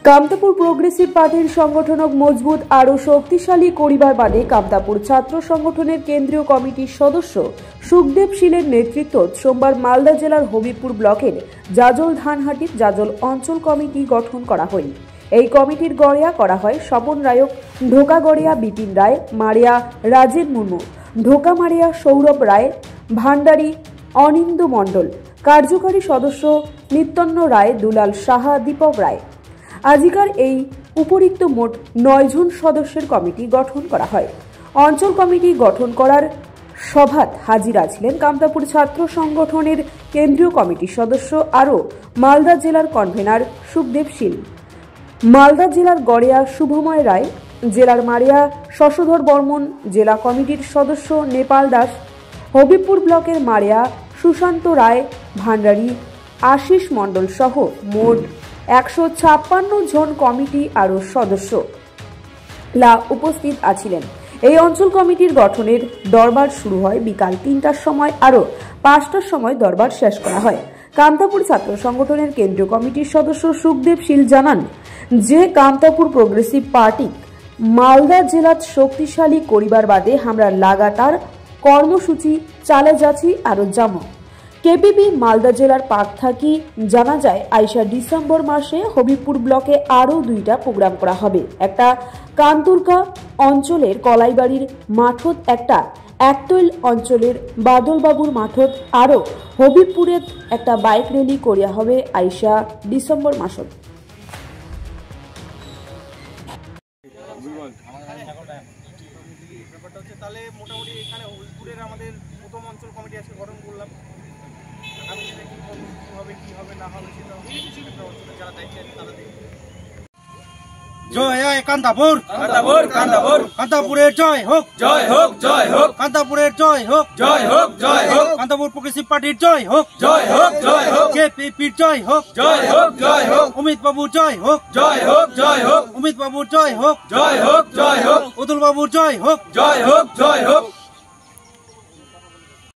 Kamtapur progressive পার্টির সংগঠনক মজবুত আরও শক্তিশালী করিবার বাদে কামতাপুর ছাত্র সংগঠনের কেন্দ্রীয় কমিটির সদস্য সুখদেব শীলের নেতৃত্বত সোমবার মালদা জেলার হবিবপুর ব্লকের জাজল ধানহাটির জাজল অঞ্চল কমিটি গঠন করা হয়। এই কমিটির গড়িয়া করা হয় স্বপন রায়ক, ঢোকা গড়িয়া বিপিন রায়, মারিয়া রাজেন মুর্মু, ঢোকা মারিয়া সৌরভ রায়, ভান্ডারী অনিন্দু মণ্ডল, কার্যকারী সদস্য নিত্যন্ন রায়, দুলাল সাহা, দীপক রায়। আজিকার এই উপরিক্ত মোট 9 জন সদস্যের কমিটি গঠন করা হয়। অঞ্চল কমিটি গঠন করার সভাত হাজিরা ছিলেন কামতাপুর ছাত্র সংগঠনের কেন্দ্রীয় কমিটির সদস্য আরও মালদা জেলার কনভেনার সুখদেব শীল, মালদা জেলার গড়িয়া শুভময় রায়, জেলার মারিয়া শশধর বর্মন, জেলা কমিটির সদস্য নেপাল দাস, হবিবপুর ব্লকের মারিয়া সুশান্ত রায়, ভান্ডারী আশিস মণ্ডল সহ মোট 156 জন কমিটি আরও সদস্য উপস্থিত আছিলেন। এই অঞ্চল কমিটির গঠনের দরবার শুরু হয় বিকাল 3টার সময়, আরও 5টার সময় দরবার শেষ করা হয়। কামতাপুর ছাত্র সংগঠনের কেন্দ্রীয় কমিটির সদস্য সুখদেব শীল জানান যে কামতাপুর প্রোগ্রেসিভ পার্টি মালদা জেলাত শক্তিশালী করিবার বাদে আমরা লাগাতার কর্মসূচি চালে যাচ্ছি আরও জামো। কেপিপি মালদা জেলার পাক থাকি জানা যায় আইসা ডিসেম্বর মাসে হবিবপুর ব্লকে আরও 2টা প্রোগ্রাম করা হবে। একটা কান্তুরকা অঞ্চলের কলাইবাড়ির মাঠত, একটা একতৈল অঞ্চলের বাদলবাবুর মাঠত, আরও হবিবপুরের একটা বাইক র্যালি করিয়া হবে আইসা ডিসেম্বর মাসত। তাহলে মোটামুটি এখানে হবিবপুরের আমাদের প্রথম অঞ্চল কমিটি আজকে গঠন করলাম। আগামী দিনে কি হবে না হবে সেটা অঞ্চলে যারা দায়িত্বে আছে তারা দেখবে। জয় হয় কান্তাপুর, কান্তাপুর, কান্তাপুর, কান্তাপুরের জয় হোক, জয় হোক, জয় হোক, কান্তাপুরের জয় হোক, জয় হোক, জয় হোক, কান্তাপুর প্রোগ্রেসিভ পার্টির জয় হোক, জয় হোক, জয় হোক, কেপিপির জয় হোক, জয় হোক, জয় হোক, অমিত বাবুর জয় হোক, জয় হোক, জয় হোক, অমিত বাবুর জয় হোক, জয় হোক, জয় হোক, অতুল বাবুর জয় হোক, জয় হোক, জয় হোক।